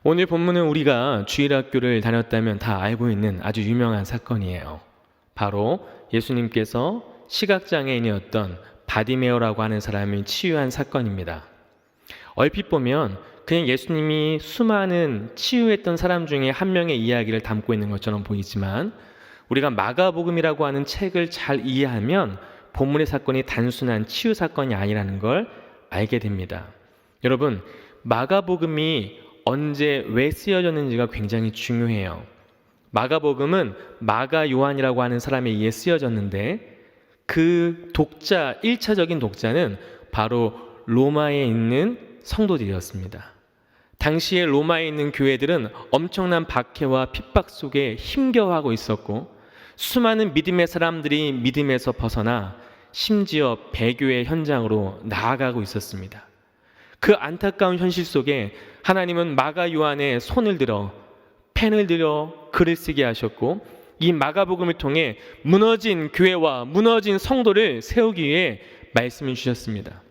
오늘 본문은 우리가 주일학교를 다녔다면 다 알고 있는 아주 유명한 사건이에요. 바로 예수님께서 시각장애인이었던 바디메오라고 하는 사람을 치유한 사건입니다. 얼핏 보면 그냥 예수님이 수많은 치유했던 사람 중에 한 명의 이야기를 담고 있는 것처럼 보이지만, 우리가 마가복음이라고 하는 책을 잘 이해하면 본문의 사건이 단순한 치유 사건이 아니라는 걸 알게 됩니다. 여러분, 마가복음이 언제 왜 쓰여졌는지가 굉장히 중요해요. 마가복음은 마가 요한이라고 하는 사람에 의해 쓰여졌는데, 그 독자, 1차적인 독자는 바로 로마에 있는 성도들이었습니다. 당시에 로마에 있는 교회들은 엄청난 박해와 핍박 속에 힘겨워하고 있었고, 수많은 믿음의 사람들이 믿음에서 벗어나 심지어 배교의 현장으로 나아가고 있었습니다. 그 안타까운 현실 속에 하나님은 마가 요한의 손을 들어 펜을 들여 글을 쓰게 하셨고, 이 마가복음을 통해 무너진 교회와 무너진 성도를 세우기 위해 말씀을 주셨습니다.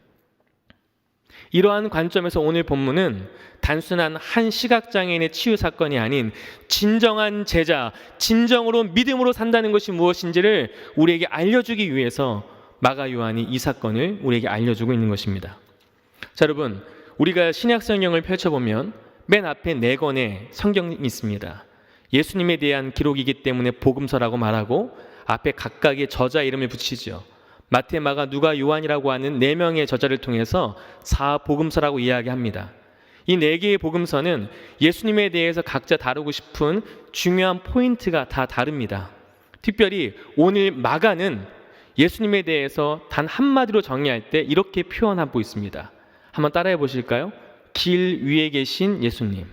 이러한 관점에서 오늘 본문은 단순한 한 시각장애인의 치유 사건이 아닌 진정한 제자, 진정으로 믿음으로 산다는 것이 무엇인지를 우리에게 알려주기 위해서 마가 요한이 이 사건을 우리에게 알려주고 있는 것입니다. 자, 여러분, 우리가 신약 성경을 펼쳐보면 맨 앞에 4권의 성경이 있습니다. 예수님에 대한 기록이기 때문에 복음서라고 말하고 앞에 각각의 저자 이름을 붙이죠. 마태, 마가, 누가, 요한이라고 하는 4명의 저자를 통해서 4복음서라고 이야기합니다. 이 4개의 복음서는 예수님에 대해서 각자 다루고 싶은 중요한 포인트가 다 다릅니다. 특별히 오늘 마가는 예수님에 대해서 단 한마디로 정의할 때 이렇게 표현하고 있습니다. 한번 따라해 보실까요? 길 위에 계신 예수님.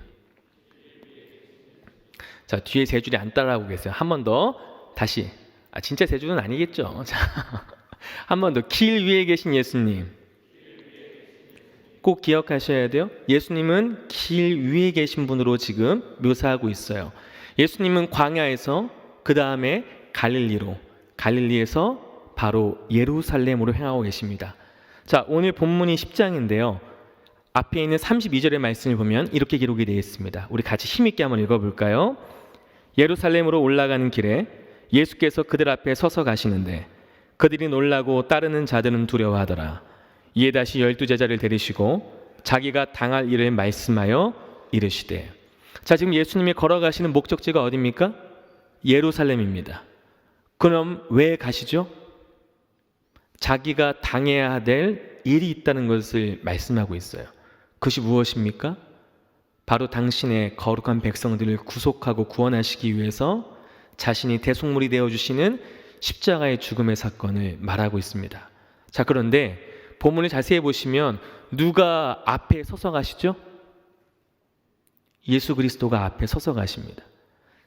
자, 뒤에 3줄이 안 따라하고 계세요. 한 번 더 다시. 진짜 3줄은 아니겠죠. 자, 한 번 더. 길 위에 계신 예수님. 꼭 기억하셔야 돼요. 예수님은 길 위에 계신 분으로 지금 묘사하고 있어요. 예수님은 광야에서, 그 다음에 갈릴리로, 갈릴리에서 바로 예루살렘으로 향하고 계십니다. 자, 오늘 본문이 10장인데요. 앞에 있는 32절의 말씀을 보면 이렇게 기록이 되어 있습니다. 우리 같이 힘있게 한번 읽어볼까요? 예루살렘으로 올라가는 길에 예수께서 그들 앞에 서서 가시는데 그들이 놀라고 따르는 자들은 두려워하더라. 이에 다시 12제자를 데리시고 자기가 당할 일을 말씀하여 이르시되. 자, 지금 예수님이 걸어가시는 목적지가 어디입니까? 예루살렘입니다. 그럼 왜 가시죠? 자기가 당해야 될 일이 있다는 것을 말씀하고 있어요. 그것이 무엇입니까? 바로 당신의 거룩한 백성들을 구속하고 구원하시기 위해서 자신이 대속물이 되어주시는 십자가의 죽음의 사건을 말하고 있습니다. 자, 그런데 본문을 자세히 보시면 누가 앞에 서서 가시죠? 예수 그리스도가 앞에 서서 가십니다.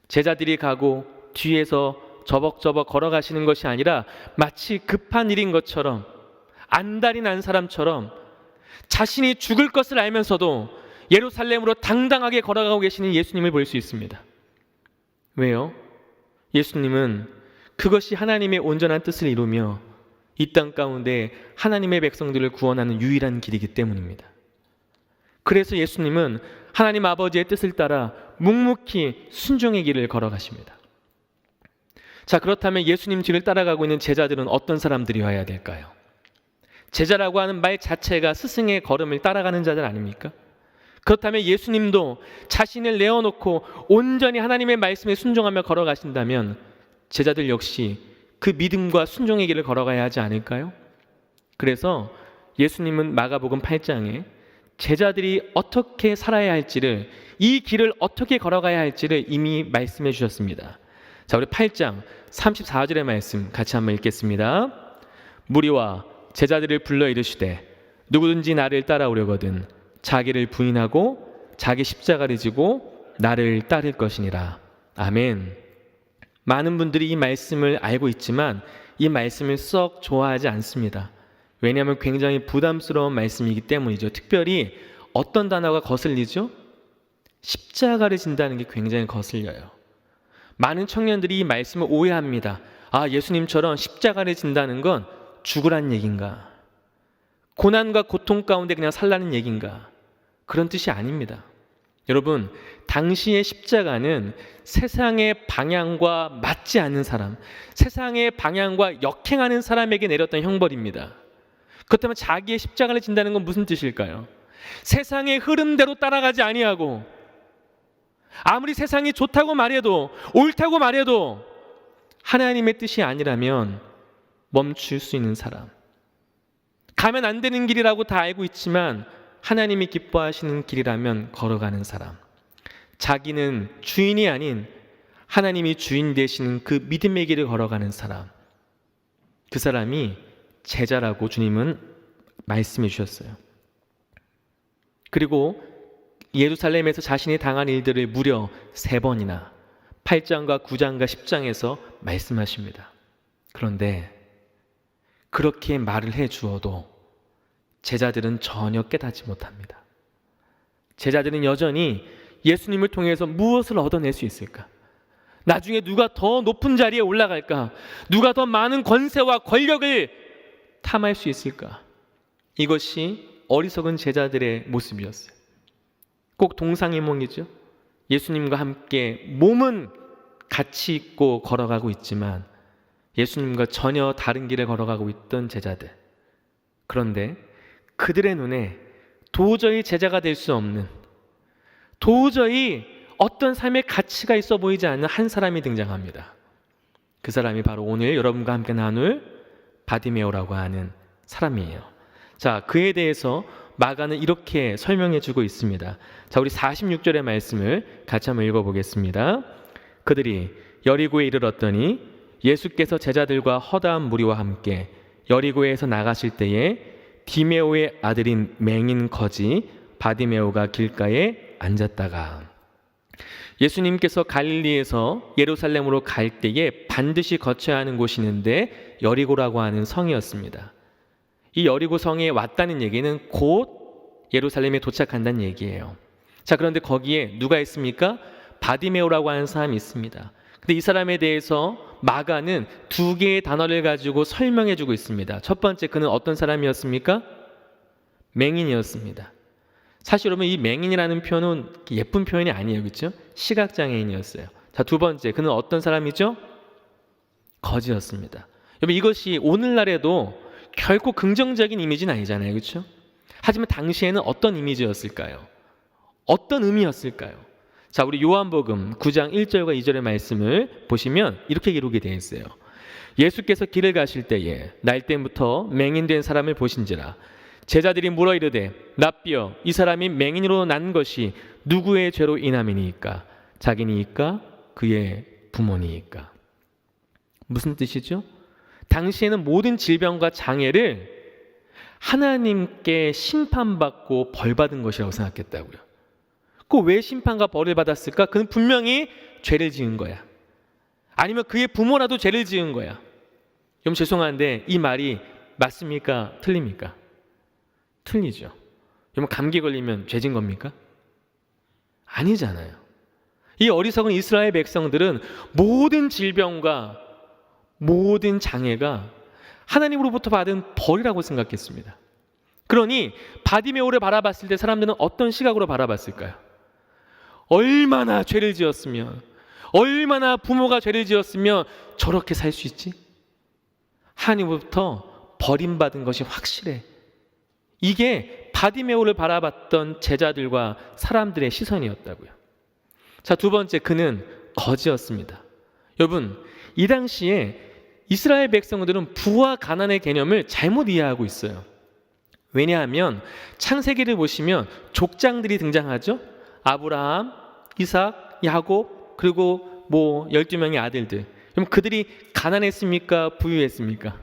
제자들이 가고 뒤에서 저벅저벅 걸어가시는 것이 아니라 마치 급한 일인 것처럼, 안달이 난 사람처럼 자신이 죽을 것을 알면서도 예루살렘으로 당당하게 걸어가고 계시는 예수님을 볼 수 있습니다. 왜요? 예수님은 그것이 하나님의 온전한 뜻을 이루며 이 땅 가운데 하나님의 백성들을 구원하는 유일한 길이기 때문입니다. 그래서 예수님은 하나님 아버지의 뜻을 따라 묵묵히 순종의 길을 걸어가십니다. 자, 그렇다면 예수님 뒤를 따라가고 있는 제자들은 어떤 사람들이어야 될까요? 제자라고 하는 말 자체가 스승의 걸음을 따라가는 자들 아닙니까? 그렇다면 예수님도 자신을 내어놓고 온전히 하나님의 말씀에 순종하며 걸어가신다면 제자들 역시 그 믿음과 순종의 길을 걸어가야 하지 않을까요? 그래서 예수님은 마가복음 8장에 제자들이 어떻게 살아야 할지를, 이 길을 어떻게 걸어가야 할지를 이미 말씀해 주셨습니다. 자, 우리 8장 34절의 말씀 같이 한번 읽겠습니다. 무리와 제자들을 불러 이르시되 누구든지 나를 따라오려거든 자기를 부인하고 자기 십자가를 지고 나를 따를 것이니라. 아멘. 많은 분들이 이 말씀을 알고 있지만 이 말씀을 썩 좋아하지 않습니다. 왜냐하면 굉장히 부담스러운 말씀이기 때문이죠. 특별히 어떤 단어가 거슬리죠? 십자가를 진다는 게 굉장히 거슬려요. 많은 청년들이 이 말씀을 오해합니다. 예수님처럼 십자가를 진다는 건 죽으란 얘기인가? 고난과 고통 가운데 그냥 살라는 얘기인가? 그런 뜻이 아닙니다. 여러분, 당시의 십자가는 세상의 방향과 맞지 않는 사람, 세상의 방향과 역행하는 사람에게 내렸던 형벌입니다. 그렇다면 자기의 십자가를 진다는 건 무슨 뜻일까요? 세상의 흐름대로 따라가지 아니하고, 아무리 세상이 좋다고 말해도, 옳다고 말해도 하나님의 뜻이 아니라면 멈출 수 있는 사람, 가면 안 되는 길이라고 다 알고 있지만 하나님이 기뻐하시는 길이라면 걸어가는 사람, 자기는 주인이 아닌 하나님이 주인 되시는 그 믿음의 길을 걸어가는 사람, 그 사람이 제자라고 주님은 말씀해 주셨어요. 그리고 예루살렘에서 자신이 당한 일들을 무려 3번이나 8장과 9장과 10장에서 말씀하십니다. 그런데 그렇게 말을 해 주어도 제자들은 전혀 깨닫지 못합니다. 제자들은 여전히 예수님을 통해서 무엇을 얻어낼 수 있을까? 나중에 누가 더 높은 자리에 올라갈까? 누가 더 많은 권세와 권력을 탐할 수 있을까? 이것이 어리석은 제자들의 모습이었어요. 꼭 동상이몽이죠. 예수님과 함께 몸은 같이 있고 걸어가고 있지만 예수님과 전혀 다른 길을 걸어가고 있던 제자들. 그런데 그들의 눈에 도저히 제자가 될 수 없는, 도저히 어떤 삶의 가치가 있어 보이지 않는 한 사람이 등장합니다. 그 사람이 바로 오늘 여러분과 함께 나눌 바디메오라고 하는 사람이에요. 자, 그에 대해서 마가는 이렇게 설명해 주고 있습니다. 자, 우리 46절의 말씀을 같이 한번 읽어보겠습니다. 그들이 여리고에 이르렀더니 예수께서 제자들과 허다한 무리와 함께 여리고에서 나가실 때에 디메오의 아들인 맹인 거지 바디메오가 길가에 앉았다가, 예수님께서 갈릴리에서 예루살렘으로 갈 때에 반드시 거쳐야 하는 곳이 있는데 여리고라고 하는 성이었습니다. 이 여리고 성에 왔다는 얘기는 곧 예루살렘에 도착한다는 얘기예요. 자, 그런데 거기에 누가 있습니까? 바디메오라고 하는 사람이 있습니다. 근데 이 사람에 대해서 마가는 2개의 단어를 가지고 설명해 주고 있습니다. 첫 번째, 그는 어떤 사람이었습니까? 맹인이었습니다. 사실 여러분, 이 맹인이라는 표현은 예쁜 표현이 아니에요. 그렇죠? 시각장애인이었어요. 자, 두 번째, 그는 어떤 사람이죠? 거지였습니다. 여러분, 이것이 오늘날에도 결코 긍정적인 이미지는 아니잖아요. 그렇죠? 하지만 당시에는 어떤 이미지였을까요? 어떤 의미였을까요? 자, 우리 요한복음 9장 1절과 2절의 말씀을 보시면 이렇게 기록이 되어 있어요. 예수께서 길을 가실 때에 날때부터 맹인된 사람을 보신지라. 제자들이 물어 이르되 랍비여, 이 사람이 맹인으로 난 것이 누구의 죄로 인함이니까? 자기니까? 그의 부모니까? 무슨 뜻이죠? 당시에는 모든 질병과 장애를 하나님께 심판받고 벌받은 것이라고 생각했다고요. 그 왜 심판과 벌을 받았을까? 그는 분명히 죄를 지은 거야. 아니면 그의 부모라도 죄를 지은 거야. 여러분, 죄송한데 이 말이 맞습니까? 틀립니까? 틀리죠. 여러분, 감기 걸리면 죄진 겁니까? 아니잖아요. 이 어리석은 이스라엘 백성들은 모든 질병과 모든 장애가 하나님으로부터 받은 벌이라고 생각했습니다. 그러니 바디메오를 바라봤을 때 사람들은 어떤 시각으로 바라봤을까요? 얼마나 죄를 지었으면, 얼마나 부모가 죄를 지었으면 저렇게 살 수 있지? 하나님으로부터 버림받은 것이 확실해. 이게 바디메오를 바라봤던 제자들과 사람들의 시선이었다고요. 자, 두 번째, 그는 거지였습니다. 여러분, 이 당시에 이스라엘 백성들은 부와 가난의 개념을 잘못 이해하고 있어요. 왜냐하면 창세기를 보시면 족장들이 등장하죠. 아브라함, 이삭, 야곱, 그리고 12명의 아들들. 그럼 그들이 가난했습니까? 부유했습니까?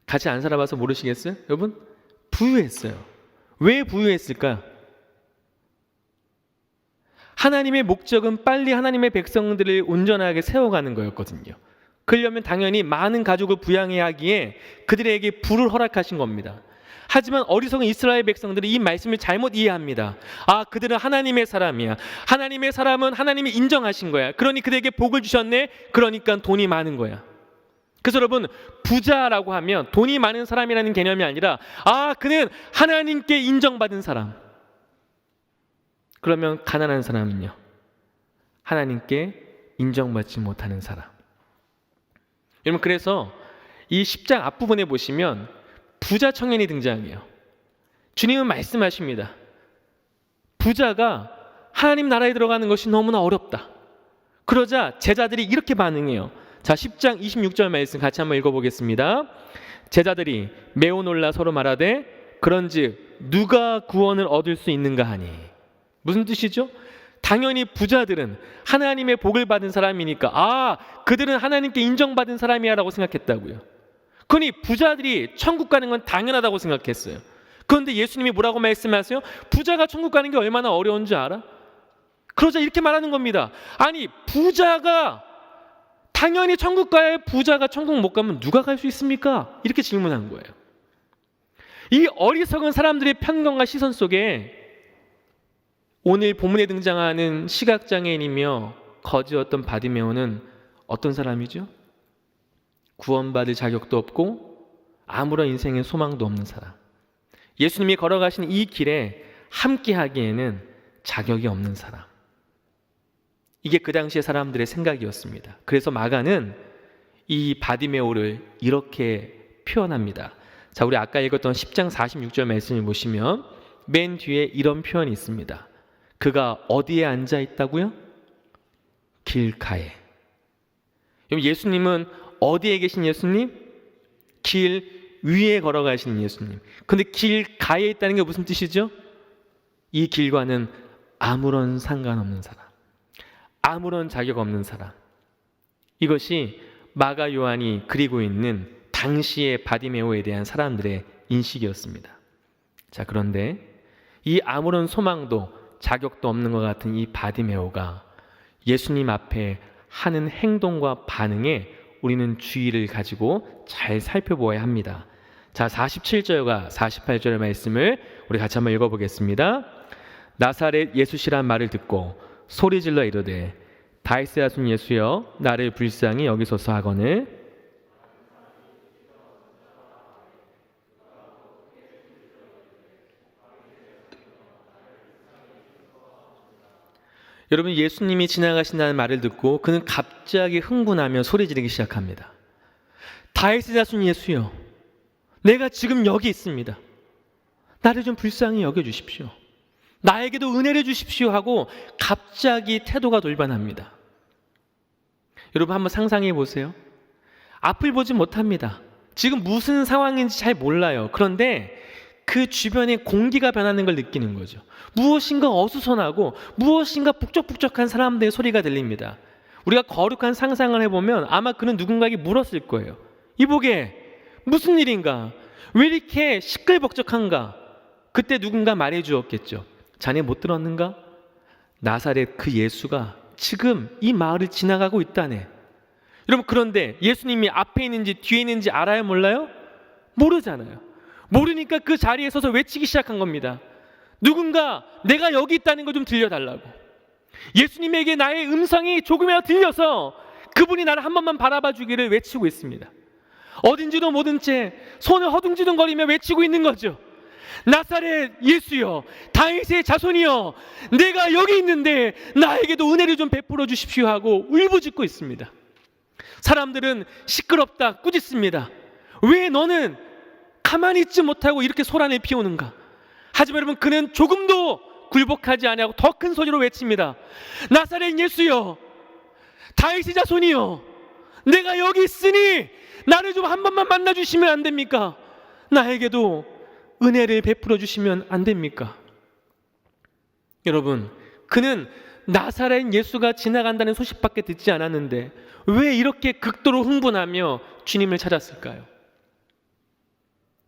같이 안 살아봐서 모르시겠어요? 여러분, 부유했어요. 왜 부유했을까요? 하나님의 목적은 빨리 하나님의 백성들을 온전하게 세워가는 거였거든요. 그러려면 당연히 많은 가족을 부양해야 하기에 그들에게 부를 허락하신 겁니다. 하지만 어리석은 이스라엘 백성들이 이 말씀을 잘못 이해합니다. 아, 그들은 하나님의 사람이야. 하나님의 사람은 하나님이 인정하신 거야. 그러니 그들에게 복을 주셨네. 그러니까 돈이 많은 거야. 그래서 여러분, 부자라고 하면 돈이 많은 사람이라는 개념이 아니라, 아, 그는 하나님께 인정받은 사람. 그러면 가난한 사람은요? 하나님께 인정받지 못하는 사람. 여러분, 그래서 이 10장 앞부분에 보시면 부자 청년이 등장해요. 주님은 말씀하십니다. 부자가 하나님 나라에 들어가는 것이 너무나 어렵다. 그러자 제자들이 이렇게 반응해요. 자, 10장 26절 말씀 같이 한번 읽어보겠습니다. 제자들이 매우 놀라 서로 말하되 그런즉 누가 구원을 얻을 수 있는가 하니. 무슨 뜻이죠? 당연히 부자들은 하나님의 복을 받은 사람이니까 그들은 하나님께 인정받은 사람이야 라고 생각했다고요. 그러니 부자들이 천국 가는 건 당연하다고 생각했어요. 그런데 예수님이 뭐라고 말씀하세요? 부자가 천국 가는 게 얼마나 어려운 줄 알아? 그러자 이렇게 말하는 겁니다. 아니, 부자가 당연히 천국 가야 부자가 천국 못 가면 누가 갈 수 있습니까? 이렇게 질문한 거예요. 이 어리석은 사람들의 편견과 시선 속에 오늘 본문에 등장하는 시각장애인이며 거지였던 바디메오는 어떤 사람이죠? 구원받을 자격도 없고 아무런 인생의 소망도 없는 사람. 예수님이 걸어가신 이 길에 함께 하기에는 자격이 없는 사람. 이게 그 당시의 사람들의 생각이었습니다. 그래서 마가는 이 바디메오를 이렇게 표현합니다. 자, 우리 아까 읽었던 10장 46절 말씀을 보시면 맨 뒤에 이런 표현이 있습니다. 그가 어디에 앉아 있다고요? 길가에. 예수님은 어디에 계신 예수님? 길 위에 걸어가시는 예수님. 그런데 길가에 있다는 게 무슨 뜻이죠? 이 길과는 아무런 상관없는 사람, 아무런 자격 없는 사람. 이것이 마가 요한이 그리고 있는 당시의 바디메오에 대한 사람들의 인식이었습니다. 자, 그런데 이 아무런 소망도 자격도 없는 것 같은 이 바디메오가 예수님 앞에 하는 행동과 반응에 우리는 주의를 가지고 잘 살펴보아야 합니다. 자, 47절과 48절의 말씀을 우리 같이 한번 읽어보겠습니다. 나사렛 예수시란 말을 듣고 소리질러 이르되 다윗의 자손 예수여 나를 불쌍히 여기소서 하거늘. 여러분, 예수님이 지나가신다는 말을 듣고 그는 갑자기 흥분하며 소리 지르기 시작합니다. 다윗의 자손 예수여, 내가 지금 여기 있습니다. 나를 좀 불쌍히 여겨주십시오. 나에게도 은혜를 주십시오 하고 갑자기 태도가 돌변합니다. 여러분, 한번 상상해 보세요. 앞을 보지 못합니다. 지금 무슨 상황인지 잘 몰라요. 그런데 그 주변에 공기가 변하는 걸 느끼는 거죠. 무엇인가 어수선하고 무엇인가 북적북적한 사람들의 소리가 들립니다. 우리가 거룩한 상상을 해보면 아마 그는 누군가에게 물었을 거예요. 이보게 무슨 일인가? 왜 이렇게 시끌벅적한가? 그때 누군가 말해 주었겠죠. 자네 못 들었는가? 나사렛 그 예수가 지금 이 마을을 지나가고 있다네. 여러분, 그런데 예수님이 앞에 있는지 뒤에 있는지 알아요, 몰라요? 모르잖아요. 모르니까 그 자리에 서서 외치기 시작한 겁니다. 누군가 내가 여기 있다는 거 좀 들려달라고. 예수님에게 나의 음성이 조금이라도 들려서 그분이 나를 한 번만 바라봐 주기를 외치고 있습니다. 어딘지도 모른 채 손을 허둥지둥거리며 외치고 있는 거죠. 나사렛 예수여, 다윗의 자손이여, 내가 여기 있는데 나에게도 은혜를 좀 베풀어 주십시오 하고 울부짖고 있습니다. 사람들은 시끄럽다 꾸짖습니다. 왜 너는 가만히 있지 못하고 이렇게 소란을 피우는가? 하지만 여러분, 그는 조금도 굴복하지 아니하고 더 큰 소리로 외칩니다. 나사렛 예수여, 다윗의 자손이여, 내가 여기 있으니 나를 좀 한 번만 만나주시면 안 됩니까? 나에게도 은혜를 베풀어 주시면 안 됩니까? 여러분, 그는 나사렛 예수가 지나간다는 소식밖에 듣지 않았는데 왜 이렇게 극도로 흥분하며 주님을 찾았을까요?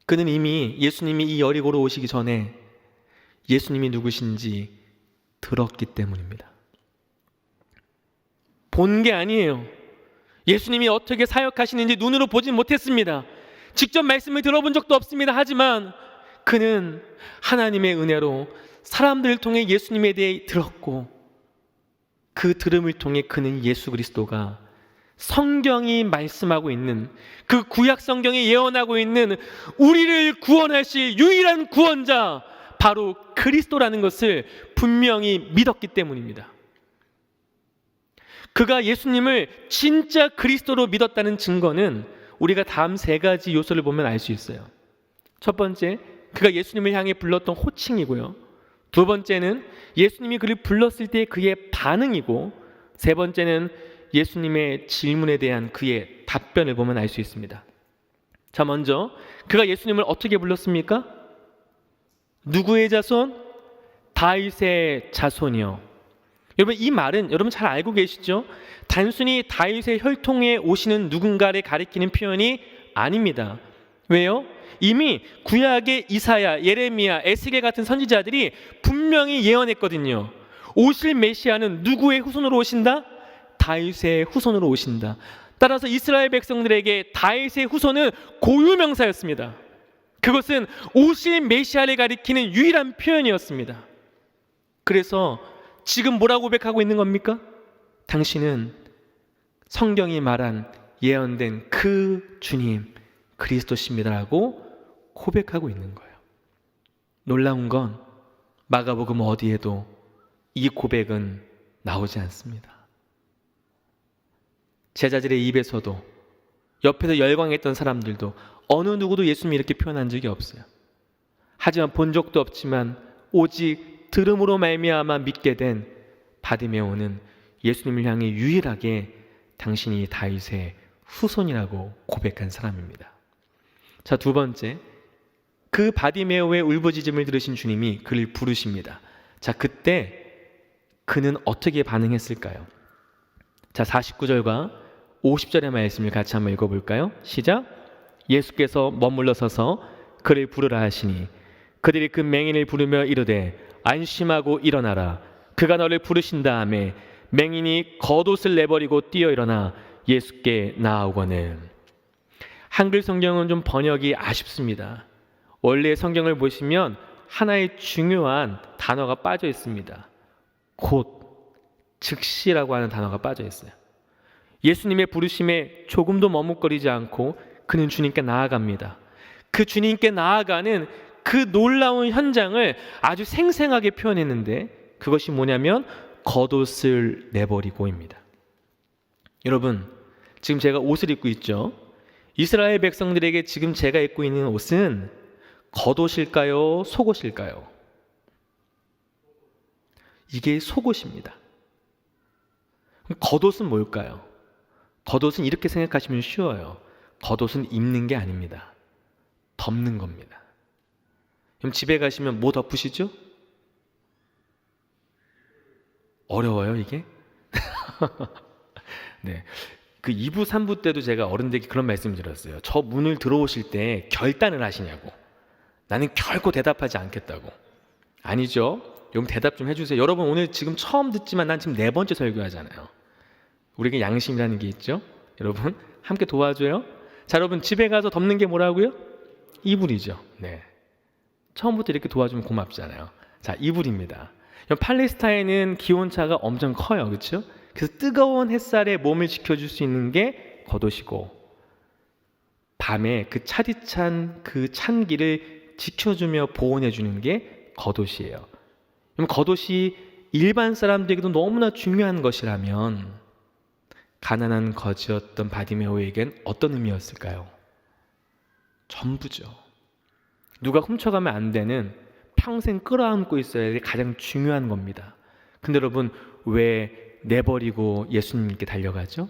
그는 이미 예수님이 이 여리고로 오시기 전에 예수님이 누구신지 들었기 때문입니다. 본 게 아니에요. 예수님이 어떻게 사역하시는지 눈으로 보진 못했습니다. 직접 말씀을 들어본 적도 없습니다. 하지만 그는 하나님의 은혜로 사람들을 통해 예수님에 대해 들었고, 그 들음을 통해 그는 예수 그리스도가 성경이 말씀하고 있는, 그 구약 성경이 예언하고 있는 우리를 구원하실 유일한 구원자 바로 그리스도라는 것을 분명히 믿었기 때문입니다. 그가 예수님을 진짜 그리스도로 믿었다는 증거는 우리가 다음 세 가지 요소를 보면 알 수 있어요. 첫 번째, 그가 예수님을 향해 불렀던 호칭이고요. 두 번째는 예수님이 그를 불렀을 때 그의 반응이고, 세 번째는 예수님의 질문에 대한 그의 답변을 보면 알 수 있습니다. 자, 먼저 그가 예수님을 어떻게 불렀습니까? 누구의 자손? 다윗의 자손이요. 여러분, 이 말은 여러분 잘 알고 계시죠? 단순히 다윗의 혈통에 오시는 누군가를 가리키는 표현이 아닙니다. 왜요? 이미 구약의 이사야, 예레미야, 에스겔 같은 선지자들이 분명히 예언했거든요. 오실 메시아는 누구의 후손으로 오신다? 다윗의 후손으로 오신다. 따라서 이스라엘 백성들에게 다윗의 후손은 고유명사였습니다. 그것은 오실 메시아를 가리키는 유일한 표현이었습니다. 그래서 지금 뭐라고 고백하고 있는 겁니까? 당신은 성경이 말한 예언된 그 주님 그리스도십니다라고 고백하고 있는 거예요. 놀라운 건 마가복음 어디에도 이 고백은 나오지 않습니다. 제자들의 입에서도, 옆에서 열광했던 사람들도 어느 누구도 예수님이 이렇게 표현한 적이 없어요. 하지만 본 적도 없지만 오직 들음으로 말미암아 믿게 된 바디메오는 예수님을 향해 유일하게 당신이 다윗의 후손이라고 고백한 사람입니다. 자, 두 번째, 그 바디메오의 울부짖음을 들으신 주님이 그를 부르십니다. 자, 그때 그는 어떻게 반응했을까요? 자, 49절과 50절의 말씀을 같이 한번 읽어볼까요? 시작! 예수께서 머물러 서서 그를 부르라 하시니 그들이 그 맹인을 부르며 이르되 안심하고 일어나라. 그가 너를 부르신 다음에 맹인이 겉옷을 내버리고 뛰어 일어나 예수께 나아오거늘. 한글 성경은 좀 번역이 아쉽습니다. 원래 성경을 보시면 하나의 중요한 단어가 빠져 있습니다. 곧, 즉시라고 하는 단어가 빠져 있어요. 예수님의 부르심에 조금도 머뭇거리지 않고 그는 주님께 나아갑니다. 그 주님께 나아가는 그 놀라운 현장을 아주 생생하게 표현했는데, 그것이 뭐냐면 겉옷을 내버리고입니다. 여러분, 지금 제가 옷을 입고 있죠? 이스라엘 백성들에게 지금 제가 입고 있는 옷은 겉옷일까요? 속옷일까요? 이게 속옷입니다. 겉옷은 뭘까요? 겉옷은 이렇게 생각하시면 쉬워요. 겉옷은 입는 게 아닙니다. 덮는 겁니다. 그럼 집에 가시면 뭐 덮으시죠? 어려워요, 이게? 네. 그 2부, 3부 때도 제가 어른들에게 그런 말씀 드렸어요. 저 문을 들어오실 때 결단을 하시냐고. 나는 결코 대답하지 않겠다고. 아니죠? 여러분 대답 좀 해주세요. 여러분 오늘 지금 처음 듣지만 난 지금 4번째 설교하잖아요. 우리에게 양심이라는 게 있죠. 여러분 함께 도와줘요. 자, 여러분 집에 가서 덮는 게 뭐라고요? 이불이죠. 네. 처음부터 이렇게 도와주면 고맙잖아요. 자, 이불입니다. 팔레스타인은 기온차가 엄청 커요. 그렇죠? 그래서 뜨거운 햇살에 몸을 지켜줄 수 있는 게 겉옷이고, 밤에 그 차디찬 그 찬기를 지켜주며 보온해주는 게 겉옷이에요. 그럼 겉옷이 일반 사람들에게도 너무나 중요한 것이라면 가난한 거지였던 바디메오에겐 어떤 의미였을까요? 전부죠. 누가 훔쳐가면 안 되는, 평생 끌어안고 있어야 될 가장 중요한 겁니다. 근데 여러분 왜 내버리고 예수님께 달려가죠?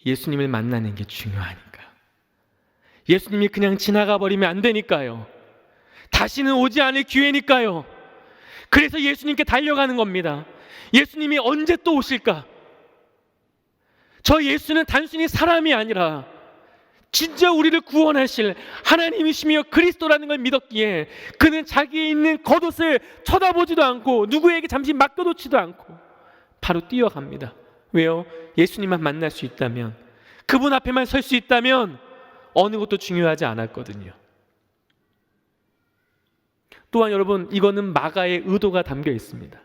예수님을 만나는 게 중요하니까. 예수님이 그냥 지나가 버리면 안 되니까요. 다시는 오지 않을 기회니까요. 그래서 예수님께 달려가는 겁니다. 예수님이 언제 또 오실까? 저 예수는 단순히 사람이 아니라 진짜 우리를 구원하실 하나님이시며 그리스도라는 걸 믿었기에 그는 자기의 있는 겉옷을 쳐다보지도 않고 누구에게 잠시 맡겨놓지도 않고 바로 뛰어갑니다. 왜요? 예수님만 만날 수 있다면, 그분 앞에만 설 수 있다면 어느 것도 중요하지 않았거든요. 또한 여러분, 이거는 마가의 의도가 담겨 있습니다.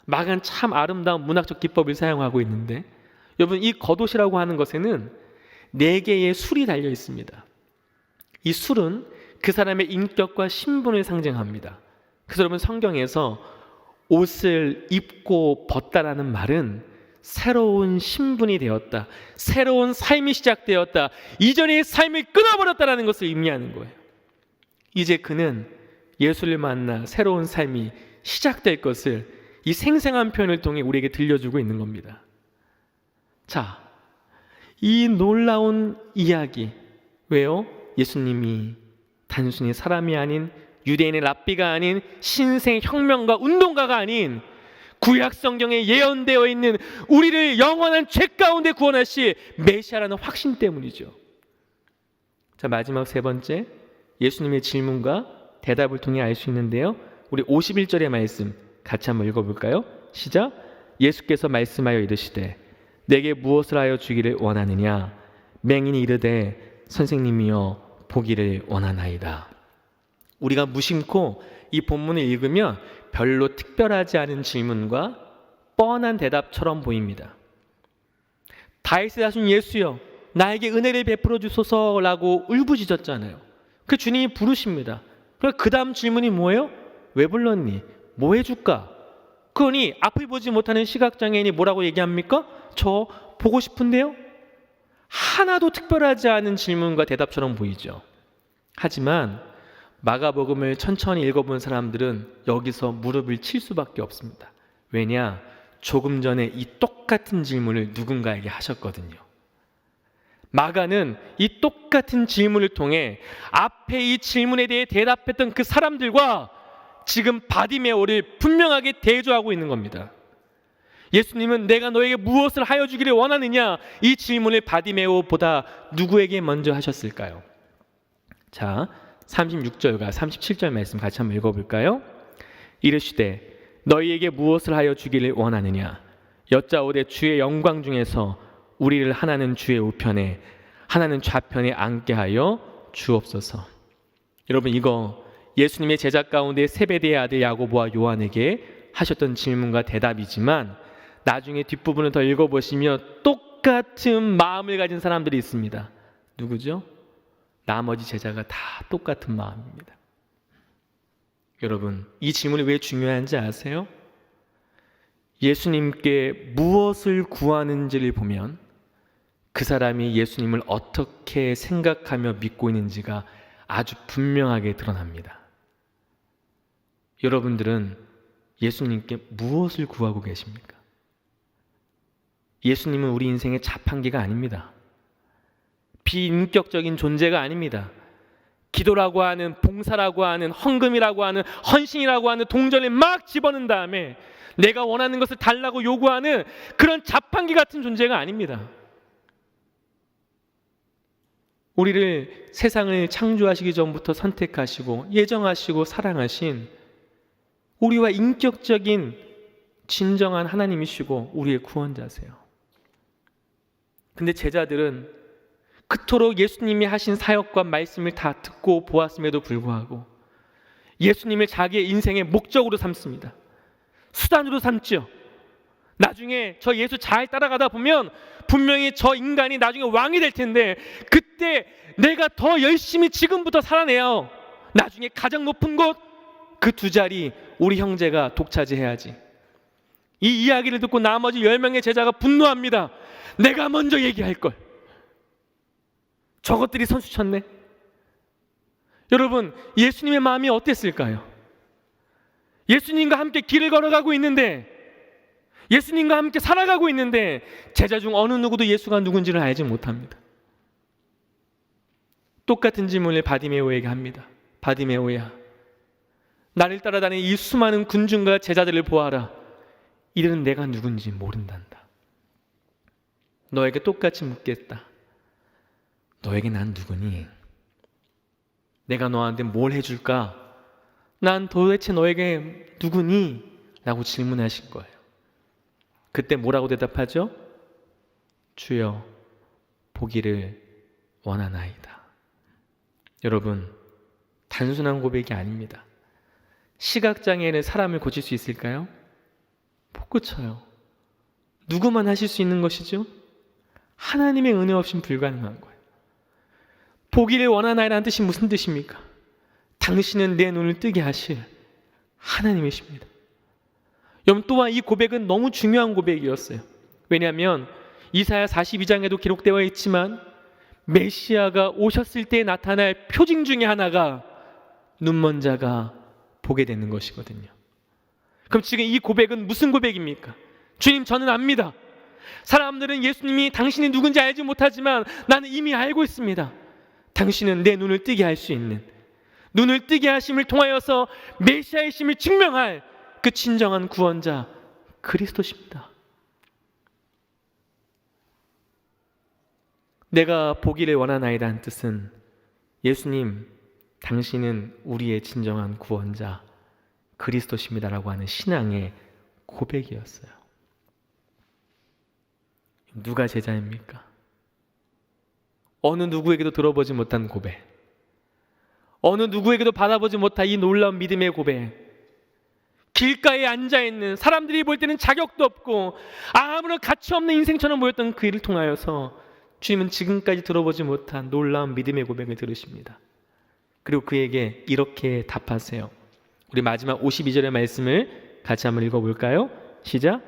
마가는 참 아름다운 문학적 기법을 사용하고 있는데, 여러분 이 겉옷이라고 하는 것에는 4개의 술이 달려 있습니다. 이 술은 그 사람의 인격과 신분을 상징합니다. 그래서 여러분, 성경에서 옷을 입고 벗다라는 말은 새로운 신분이 되었다, 새로운 삶이 시작되었다, 이전의 삶을 끊어버렸다라는 것을 의미하는 거예요. 이제 그는 예수를 만나 새로운 삶이 시작될 것을 이 생생한 표현을 통해 우리에게 들려주고 있는 겁니다. 자, 이 놀라운 이야기, 왜요? 예수님이 단순히 사람이 아닌, 유대인의 랍비가 아닌, 신생 혁명가 운동가가 아닌, 구약 성경에 예언되어 있는 우리를 영원한 죄 가운데 구원하실 메시아라는 확신 때문이죠. 자, 마지막 세 번째, 예수님의 질문과 대답을 통해 알 수 있는데요, 우리 51절의 말씀 같이 한번 읽어볼까요? 시작. 예수께서 말씀하여 이르시되 내게 무엇을 하여 주기를 원하느냐? 맹인이 이르되 선생님이여 보기를 원하나이다. 우리가 무심코 이 본문을 읽으면 별로 특별하지 않은 질문과 뻔한 대답처럼 보입니다. 다윗의 자손 예수여 나에게 은혜를 베풀어 주소서라고 울부짖었잖아요. 그 주님이 부르십니다. 그럼 그 다음 질문이 뭐예요? 왜 불렀니? 뭐 해줄까? 그러니 앞을 보지 못하는 시각장애인이 뭐라고 얘기합니까? 저 보고 싶은데요? 하나도 특별하지 않은 질문과 대답처럼 보이죠. 하지만 마가복음을 천천히 읽어본 사람들은 여기서 무릎을 칠 수밖에 없습니다. 왜냐? 조금 전에 이 똑같은 질문을 누군가에게 하셨거든요. 마가는 이 똑같은 질문을 통해 앞에 이 질문에 대해 대답했던 그 사람들과 지금 바디메오를 분명하게 대조하고 있는 겁니다. 예수님은 내가 너에게 무엇을 하여 주기를 원하느냐? 이 질문을 바디메오보다 누구에게 먼저 하셨을까요? 자, 36절과 37절 말씀 같이 한번 읽어볼까요? 이르시되 너희에게 무엇을 하여 주기를 원하느냐? 여짜오되 주의 영광 중에서 우리를 하나는 주의 우편에 하나는 좌편에 앉게 하여 주옵소서. 여러분, 이거 예수님의 제자 가운데 세베대의 아들 야고보와 요한에게 하셨던 질문과 대답이지만 나중에 뒷부분을 더 읽어보시면 똑같은 마음을 가진 사람들이 있습니다. 누구죠? 나머지 제자가 다 똑같은 마음입니다. 여러분, 이 질문이 왜 중요한지 아세요? 예수님께 무엇을 구하는지를 보면 그 사람이 예수님을 어떻게 생각하며 믿고 있는지가 아주 분명하게 드러납니다. 여러분들은 예수님께 무엇을 구하고 계십니까? 예수님은 우리 인생의 자판기가 아닙니다. 비인격적인 존재가 아닙니다. 기도라고 하는, 봉사라고 하는, 헌금이라고 하는, 헌신이라고 하는 동전을 막 집어넣은 다음에 내가 원하는 것을 달라고 요구하는 그런 자판기 같은 존재가 아닙니다. 우리를 세상을 창조하시기 전부터 선택하시고 예정하시고 사랑하신 우리와 인격적인 진정한 하나님이시고 우리의 구원자세요. 근데 제자들은 그토록 예수님이 하신 사역과 말씀을 다 듣고 보았음에도 불구하고 예수님을 자기의 인생의 목적으로 삼습니다. 수단으로 삼죠. 나중에 저 예수 잘 따라가다 보면 분명히 저 인간이 나중에 왕이 될 텐데 그때 내가 더 열심히 지금부터 살아내요. 나중에 가장 높은 곳 그 두 자리 우리 형제가 독차지해야지. 이 이야기를 듣고 나머지 10명의 제자가 분노합니다. 내가 먼저 얘기할 걸. 저것들이 선수 쳤네. 여러분, 예수님의 마음이 어땠을까요? 예수님과 함께 길을 걸어가고 있는데, 예수님과 함께 살아가고 있는데 제자 중 어느 누구도 예수가 누군지를 알지 못합니다. 똑같은 질문을 바디메오에게 합니다. 바디메오야, 나를 따라다니는 이 수많은 군중과 제자들을 보아라. 이들은 내가 누군지 모른단다. 너에게 똑같이 묻겠다. 너에게 난 누구니? 내가 너한테 뭘 해줄까? 난 도대체 너에게 누구니? 라고 질문하신 거예요. 그때 뭐라고 대답하죠? 주여 보기를 원하나이다. 여러분, 단순한 고백이 아닙니다. 시각장애인은 사람을 고칠 수 있을까요? 못 고쳐요. 누구만 하실 수 있는 것이죠? 하나님의 은혜 없이는 불가능한 거예요. 보기를 원하나이라는 뜻이 무슨 뜻입니까? 당신은 내 눈을 뜨게 하실 하나님이십니다. 여러분, 또한 이 고백은 너무 중요한 고백이었어요. 왜냐하면 이사야 42장에도 기록되어 있지만 메시아가 오셨을 때 나타날 표징 중에 하나가 눈먼 자가 보게 되는 것이거든요. 그럼 지금 이 고백은 무슨 고백입니까? 주님, 저는 압니다. 사람들은 예수님이 당신이 누군지 알지 못하지만 나는 이미 알고 있습니다. 당신은 내 눈을 뜨게 할 수 있는, 눈을 뜨게 하심을 통하여서 메시아이심을 증명할 그 진정한 구원자 그리스도십니다. 내가 보기를 원하나이다 한 뜻은 예수님, 당신은 우리의 진정한 구원자 그리스도십니다라고 하는 신앙의 고백이었어요. 누가 제자입니까? 어느 누구에게도 들어보지 못한 고백, 어느 누구에게도 받아보지 못한 이 놀라운 믿음의 고백, 길가에 앉아있는 사람들이 볼 때는 자격도 없고 아무런 가치 없는 인생처럼 보였던 그 일을 통하여서 주님은 지금까지 들어보지 못한 놀라운 믿음의 고백을 들으십니다. 그리고 그에게 이렇게 답하세요. 우리 마지막 52절의 말씀을 같이 한번 읽어볼까요? 시작.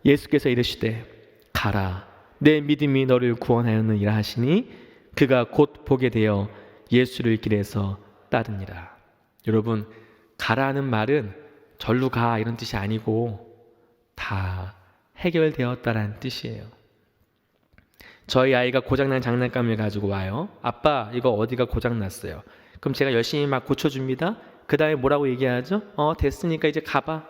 예수께서 이르시되 가라, 내 믿음이 너를 구원하였느니라 하시니 그가 곧 보게 되어 예수를 길에서 따르니라. 여러분, 가라는 말은 절로 가 이런 뜻이 아니고 다 해결되었다라는 뜻이에요. 저희 아이가 고장난 장난감을 가지고 와요. 아빠, 이거 어디가 고장났어요. 그럼 제가 열심히 막 고쳐줍니다. 그 다음에 뭐라고 얘기하죠? 됐으니까 이제 가봐.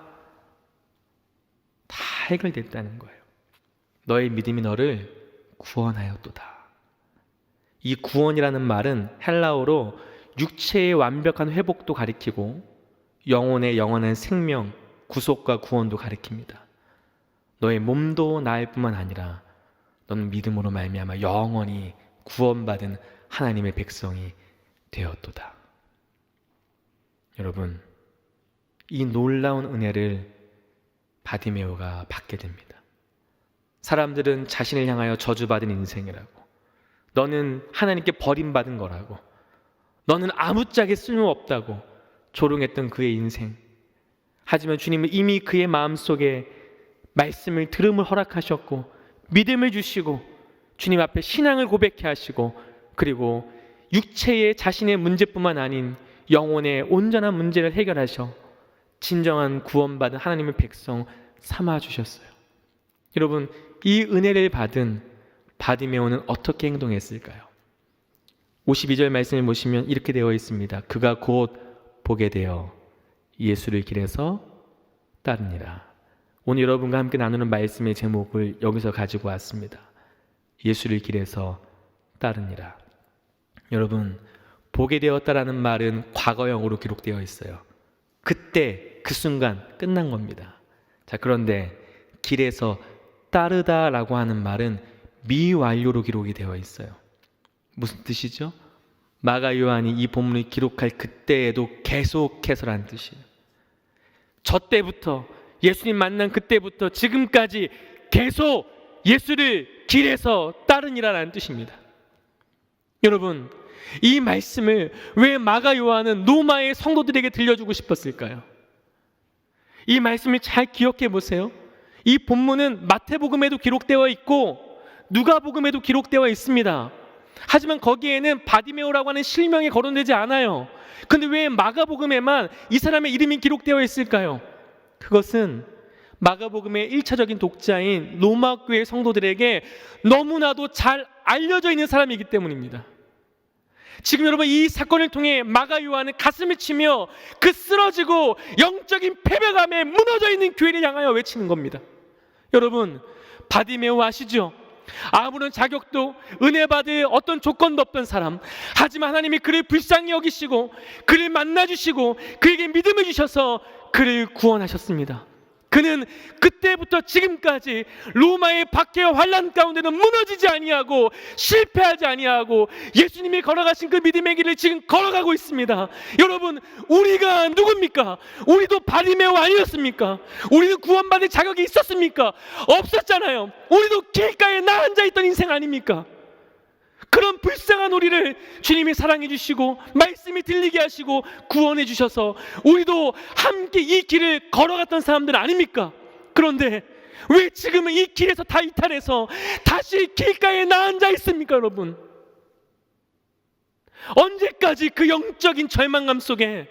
다 해결됐다는 거예요. 너의 믿음이 너를 구원하였도다. 이 구원이라는 말은 헬라어로 육체의 완벽한 회복도 가리키고 영혼의 영원한 생명, 구속과 구원도 가리킵니다. 너의 몸도 나을 뿐만 아니라 너는 믿음으로 말미암아 영원히 구원받은 하나님의 백성이 되었도다. 여러분, 이 놀라운 은혜를 바디메오가 받게 됩니다. 사람들은 자신을 향하여 저주받은 인생이라고, 너는 하나님께 버림받은 거라고, 너는 아무짝에 쓸모없다고 조롱했던 그의 인생. 하지만 주님은 이미 그의 마음속에 말씀을 들음을 허락하셨고 믿음을 주시고 주님 앞에 신앙을 고백해 하시고, 그리고 육체의 자신의 문제뿐만 아닌 영혼의 온전한 문제를 해결하셔 진정한 구원받은 하나님의 백성 삼아주셨어요. 여러분, 이 은혜를 받은 바디메오는 어떻게 행동했을까요? 52절 말씀을 보시면 이렇게 되어 있습니다. 그가 곧 보게 되어 예수를 길에서 따르니라. 오늘 여러분과 함께 나누는 말씀의 제목을 여기서 가지고 왔습니다. 예수를 길에서 따르니라. 여러분, 보게 되었다라는 말은 과거형으로 기록되어 있어요. 그때 그 순간 끝난 겁니다. 자, 그런데 길에서 따르다라고 하는 말은 미완료로 기록이 되어 있어요. 무슨 뜻이죠? 마가 요한이 이 본문을 기록할 그때에도 계속해서라는 뜻이에요. 저 때부터, 예수님 만난 그때부터 지금까지 계속 예수를 길에서 따르니라라는 뜻입니다. 여러분, 이 말씀을 왜 마가 요한은 로마의 성도들에게 들려주고 싶었을까요? 이 말씀을 잘 기억해 보세요. 이 본문은 마태복음에도 기록되어 있고 누가복음에도 기록되어 있습니다. 하지만 거기에는 바디메오라고 하는 실명이 거론되지 않아요. 근데 왜 마가복음에만 이 사람의 이름이 기록되어 있을까요? 그것은 마가복음의 1차적인 독자인 로마 교회 성도들에게 너무나도 잘 알려져 있는 사람이기 때문입니다. 지금 여러분, 이 사건을 통해 마가 요한은 가슴을 치며 그 쓰러지고 영적인 패배감에 무너져 있는 교회를 향하여 외치는 겁니다. 여러분, 바디메오 아시죠? 아무런 자격도 은혜 받을 어떤 조건도 없던 사람, 하지만 하나님이 그를 불쌍히 여기시고 그를 만나주시고 그에게 믿음을 주셔서 그를 구원하셨습니다. 그는 그때부터 지금까지 로마의 박해와 환난 가운데는 무너지지 아니하고 실패하지 아니하고 예수님이 걸어가신 그 믿음의 길을 지금 걸어가고 있습니다. 여러분, 우리가 누굽니까? 우리도 바디메오 아니었습니까? 우리는 구원받을 자격이 있었습니까? 없었잖아요. 우리도 길가에 나 앉아있던 인생 아닙니까? 그런 불쌍한 우리를 주님이 사랑해 주시고 말씀이 들리게 하시고 구원해 주셔서 우리도 함께 이 길을 걸어갔던 사람들 아닙니까? 그런데 왜 지금은 이 길에서 다 이탈해서 다시 길가에 나앉아 있습니까, 여러분? 언제까지 그 영적인 절망감 속에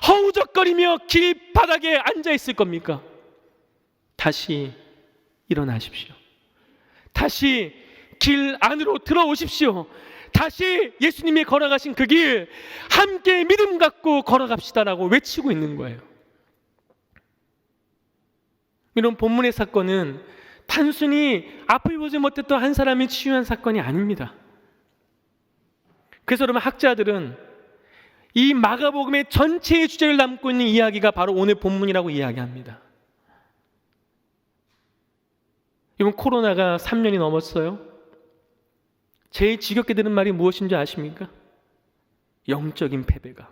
허우적거리며 길바닥에 앉아 있을 겁니까? 다시 일어나십시오. 다시 길 안으로 들어오십시오. 다시 예수님이 걸어가신 그 길 함께 믿음 갖고 걸어갑시다라고 외치고 있는 거예요. 이런 본문의 사건은 단순히 앞을 보지 못했던 한 사람이 치유한 사건이 아닙니다. 그래서 여러분, 학자들은 이 마가복음의 전체의 주제를 담고 있는 이야기가 바로 오늘 본문이라고 이야기합니다. 이번 코로나가 3년이 넘었어요. 제일 지겹게 들은 말이 무엇인지 아십니까? 영적인 패배감,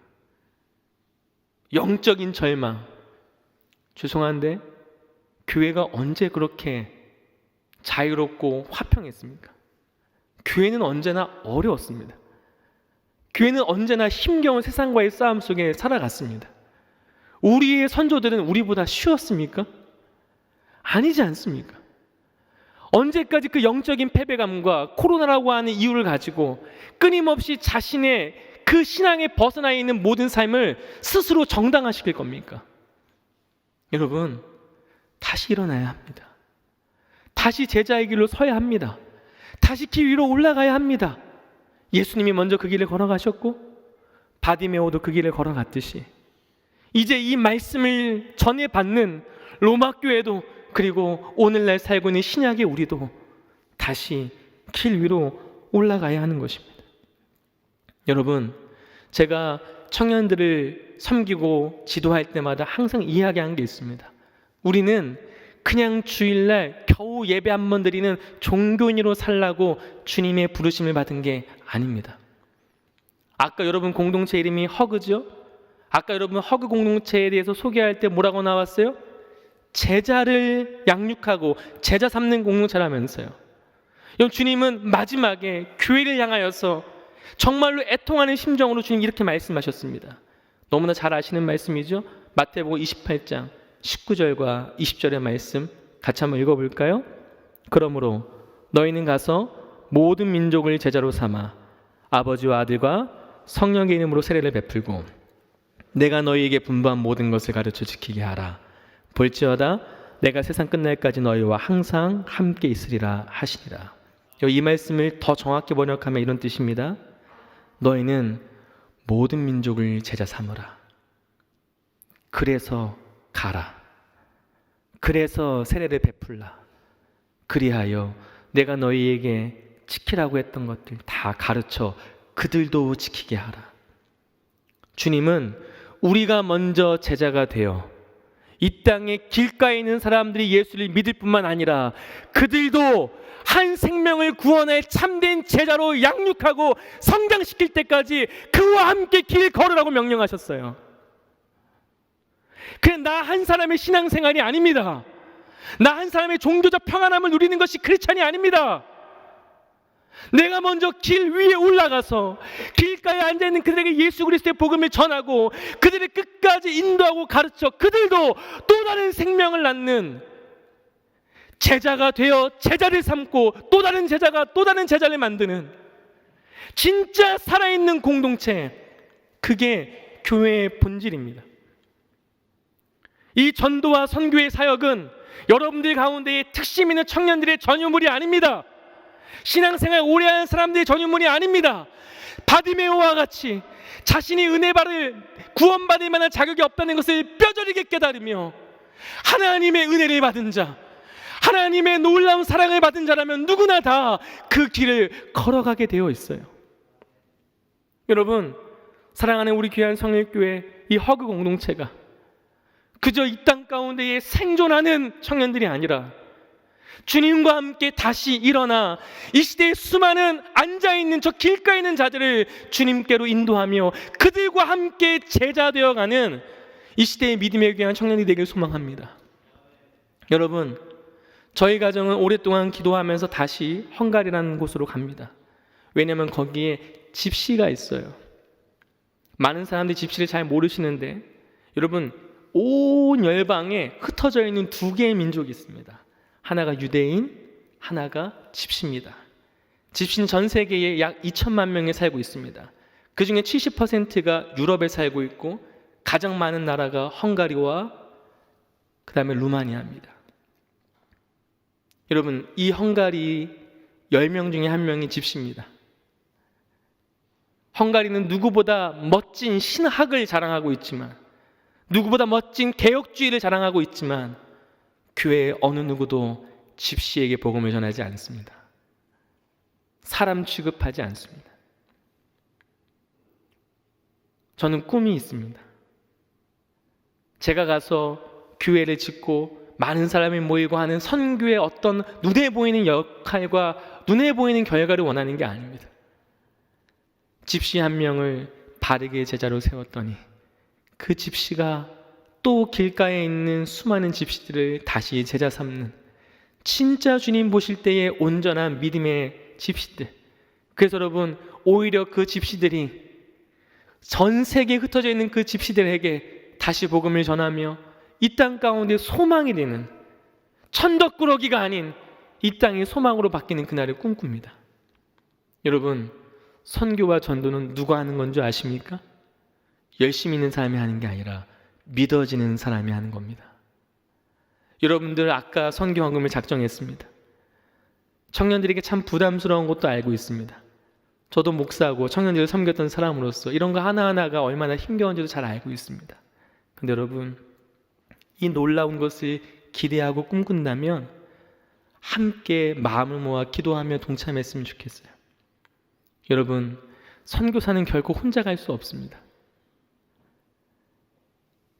영적인 절망. 죄송한데 교회가 언제 그렇게 자유롭고 화평했습니까? 교회는 언제나 어려웠습니다. 교회는 언제나 힘겨운 세상과의 싸움 속에 살아갔습니다. 우리의 선조들은 우리보다 쉬웠습니까? 아니지 않습니까? 언제까지 그 영적인 패배감과 코로나라고 하는 이유를 가지고 끊임없이 자신의 그 신앙에 벗어나 있는 모든 삶을 스스로 정당화시킬 겁니까? 여러분, 다시 일어나야 합니다. 다시 제자의 길로 서야 합니다. 다시 길 위로 올라가야 합니다. 예수님이 먼저 그 길을 걸어가셨고 바디메오도 그 길을 걸어갔듯이 이제 이 말씀을 전해받는 로마 교회도, 그리고 오늘날 살고 있는 신약의 우리도 다시 길 위로 올라가야 하는 것입니다. 여러분, 제가 청년들을 섬기고 지도할 때마다 항상 이야기한 게 있습니다. 우리는 그냥 주일날 겨우 예배 한 번 드리는 종교인으로 살라고 주님의 부르심을 받은 게 아닙니다. 아까 여러분 공동체 이름이 허그죠? 아까 여러분 허그 공동체에 대해서 소개할 때 뭐라고 나왔어요? 제자를 양육하고 제자 삼는 공동체라면서요. 주님은 마지막에 교회를 향하여서 정말로 애통하는 심정으로 주님 이렇게 말씀하셨습니다. 너무나 잘 아시는 말씀이죠. 마태복음 28장 19절과 20절의 말씀 같이 한번 읽어볼까요? 그러므로 너희는 가서 모든 민족을 제자로 삼아 아버지와 아들과 성령의 이름으로 세례를 베풀고 내가 너희에게 분부한 모든 것을 가르쳐 지키게 하라. 볼지어다 내가 세상 끝날까지 너희와 항상 함께 있으리라 하시니라. 이 말씀을 더 정확히 번역하면 이런 뜻입니다. 너희는 모든 민족을 제자 삼으라. 그래서 가라. 그래서 세례를 베풀라. 그리하여 내가 너희에게 지키라고 했던 것들 다 가르쳐 그들도 지키게 하라. 주님은 우리가 먼저 제자가 되어 이 땅에 길가에 있는 사람들이 예수를 믿을 뿐만 아니라 그들도 한 생명을 구원할 참된 제자로 양육하고 성장시킬 때까지 그와 함께 길 걸으라고 명령하셨어요. 그냥 나 한 사람의 신앙생활이 아닙니다. 나 한 사람의 종교적 평안함을 누리는 것이 크리스찬이 아닙니다. 내가 먼저 길 위에 올라가서 길가에 앉아있는 그들에게 예수 그리스도의 복음을 전하고 그들을 끝까지 인도하고 가르쳐 그들도 또 다른 생명을 낳는 제자가 되어 제자를 삼고 또 다른 제자가 또 다른 제자를 만드는 진짜 살아있는 공동체, 그게 교회의 본질입니다. 이 전도와 선교의 사역은 여러분들 가운데에 특심 있는 청년들의 전유물이 아닙니다. 신앙생활 오래 하는 사람들의 전유물이 아닙니다. 바디메오와 같이 자신이 은혜받을 구원받을 만한 자격이 없다는 것을 뼈저리게 깨달으며 하나님의 은혜를 받은 자, 하나님의 놀라운 사랑을 받은 자라면 누구나 다 그 길을 걸어가게 되어 있어요. 여러분, 사랑하는 우리 귀한 성일교회 이 허그 공동체가 그저 이 땅 가운데에 생존하는 청년들이 아니라 주님과 함께 다시 일어나 이 시대의 수많은 앉아있는 저 길가에 있는 자들을 주님께로 인도하며 그들과 함께 제자 되어가는 이 시대의 믿음에 귀한 청년이 되길 소망합니다. 여러분, 저희 가정은 오랫동안 기도하면서 다시 헝가리라는 곳으로 갑니다. 왜냐하면 거기에 집시가 있어요. 많은 사람들이 집시를 잘 모르시는데 여러분, 온 열방에 흩어져 있는 두 개의 민족이 있습니다. 하나가 유대인, 하나가 집시입니다. 집시는 전 세계에 약 2천만 명이 살고 있습니다. 그 중에 70%가 유럽에 살고 있고 가장 많은 나라가 헝가리와 그 다음에 루마니아입니다. 여러분, 이 헝가리 10명 중에 1명이 집시입니다. 헝가리는 누구보다 멋진 신학을 자랑하고 있지만, 누구보다 멋진 개혁주의를 자랑하고 있지만 교회의 어느 누구도 집시에게 복음을 전하지 않습니다. 사람 취급하지 않습니다. 저는 꿈이 있습니다. 제가 가서 교회를 짓고 많은 사람이 모이고 하는 선교의 어떤 눈에 보이는 역할과 눈에 보이는 결과를 원하는 게 아닙니다. 집시 한 명을 바르게 제자로 세웠더니 그 집시가 또 길가에 있는 수많은 집시들을 다시 제자 삼는, 진짜 주님 보실 때의 온전한 믿음의 집시들. 그래서 여러분, 오히려 그 집시들이 전 세계에 흩어져 있는 그 집시들에게 다시 복음을 전하며 이 땅 가운데 소망이 되는, 천덕꾸러기가 아닌 이 땅이 소망으로 바뀌는 그날을 꿈꿉니다. 여러분, 선교와 전도는 누가 하는 건 줄 아십니까? 열심히 있는 사람이 하는 게 아니라 믿어지는 사람이 하는 겁니다. 여러분들, 아까 선교 헌금을 작정했습니다. 청년들에게 참 부담스러운 것도 알고 있습니다. 저도 목사고 청년들을 섬겼던 사람으로서 이런 거 하나하나가 얼마나 힘겨운지도 잘 알고 있습니다. 근데 여러분, 이 놀라운 것을 기대하고 꿈꾼다면 함께 마음을 모아 기도하며 동참했으면 좋겠어요. 여러분, 선교사는 결코 혼자 갈 수 없습니다.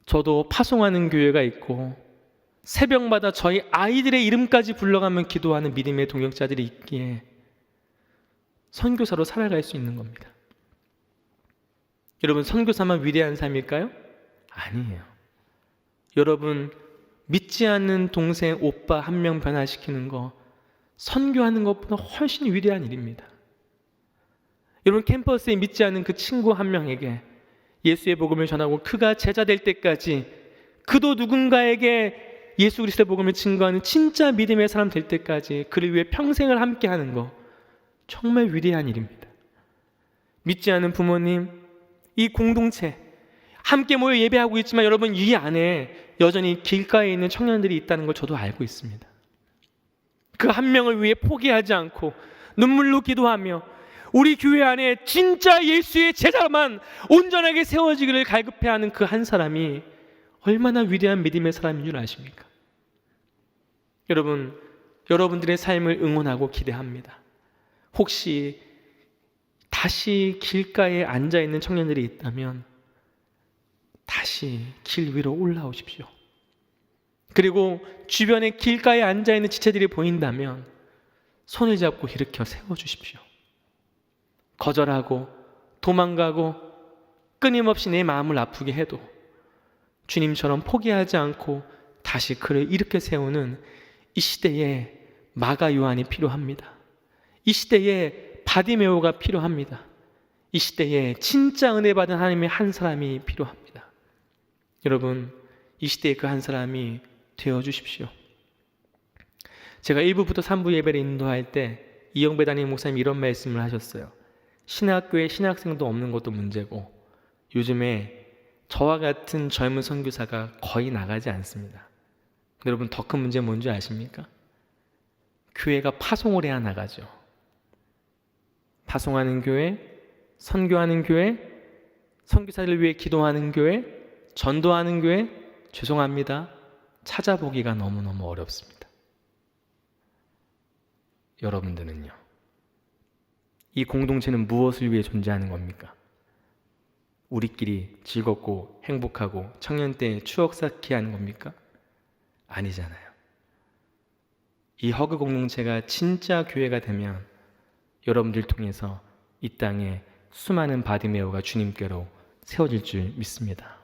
저도 파송하는 교회가 있고 새벽마다 저희 아이들의 이름까지 불러가며 기도하는 믿음의 동역자들이 있기에 선교사로 살아갈 수 있는 겁니다. 여러분, 선교사만 위대한 삶일까요? 아니에요. 여러분, 믿지 않는 동생, 오빠 한 명 변화시키는 거, 선교하는 것보다 훨씬 위대한 일입니다. 여러분, 캠퍼스에 믿지 않는 그 친구 한 명에게 예수의 복음을 전하고 그가 제자 될 때까지, 그도 누군가에게 예수 그리스도의 복음을 증거하는 진짜 믿음의 사람 될 때까지 그를 위해 평생을 함께하는 거, 정말 위대한 일입니다. 믿지 않는 부모님, 이 공동체 함께 모여 예배하고 있지만 여러분, 이 안에 여전히 길가에 있는 청년들이 있다는 걸 저도 알고 있습니다. 그 한 명을 위해 포기하지 않고 눈물로 기도하며 우리 교회 안에 진짜 예수의 제자만 온전하게 세워지기를 갈급해하는 그 한 사람이 얼마나 위대한 믿음의 사람인 줄 아십니까? 여러분, 여러분들의 삶을 응원하고 기대합니다. 혹시 다시 길가에 앉아있는 청년들이 있다면 다시 길 위로 올라오십시오. 그리고 주변에 길가에 앉아있는 지체들이 보인다면 손을 잡고 일으켜 세워주십시오. 거절하고 도망가고 끊임없이 내 마음을 아프게 해도 주님처럼 포기하지 않고 다시 그를 일으켜 세우는 이 시대에 마가 요한이 필요합니다. 이 시대에 바디메오가 필요합니다. 이 시대에 진짜 은혜 받은 하나님의 한 사람이 필요합니다. 여러분, 이 시대에 그 한 사람이 되어주십시오. 제가 1부부터 3부 예배를 인도할 때 이영배 담임 목사님이 이런 말씀을 하셨어요. 신학교에 신학생도 없는 것도 문제고 요즘에 저와 같은 젊은 선교사가 거의 나가지 않습니다. 근데 여러분, 더 큰 문제는 뭔지 아십니까? 교회가 파송을 해야 나가죠. 파송하는 교회, 선교하는 교회, 선교사를 위해 기도하는 교회, 전도하는 교회, 죄송합니다. 찾아보기가 너무너무 어렵습니다. 여러분들은요? 이 공동체는 무엇을 위해 존재하는 겁니까? 우리끼리 즐겁고 행복하고 청년 때 추억 쌓기 하는 겁니까? 아니잖아요. 이 허그 공동체가 진짜 교회가 되면 여러분들 통해서 이 땅에 수많은 바디메오가 주님께로 세워질 줄 믿습니다.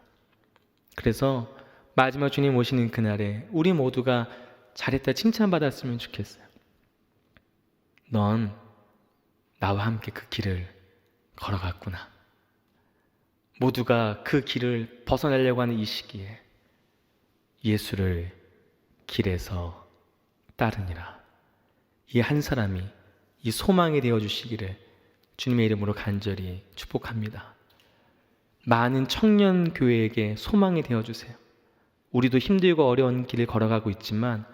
그래서 마지막 주님 오시는 그날에 우리 모두가 잘했다 칭찬받았으면 좋겠어요. 넌 나와 함께 그 길을 걸어갔구나. 모두가 그 길을 벗어나려고 하는 이 시기에 예수를 길에서 따르니라. 이 한 사람이 이 소망이 되어 주시기를 주님의 이름으로 간절히 축복합니다. 많은 청년 교회에게 소망이 되어 주세요. 우리도 힘들고 어려운 길을 걸어가고 있지만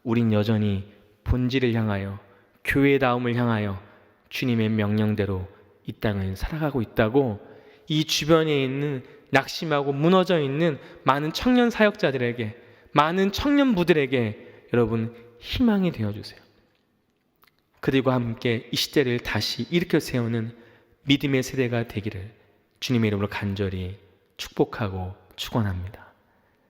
우린 여전히 본질을 향하여, 교회다움을 향하여 주님의 명령대로 이 땅을 살아가고 있다고 이 주변에 있는 낙심하고 무너져 있는 많은 청년 사역자들에게, 많은 청년부들에게 여러분 희망이 되어주세요. 그들과 함께 이 시대를 다시 일으켜 세우는 믿음의 세대가 되기를 주님의 이름으로 간절히 축복하고 축원합니다.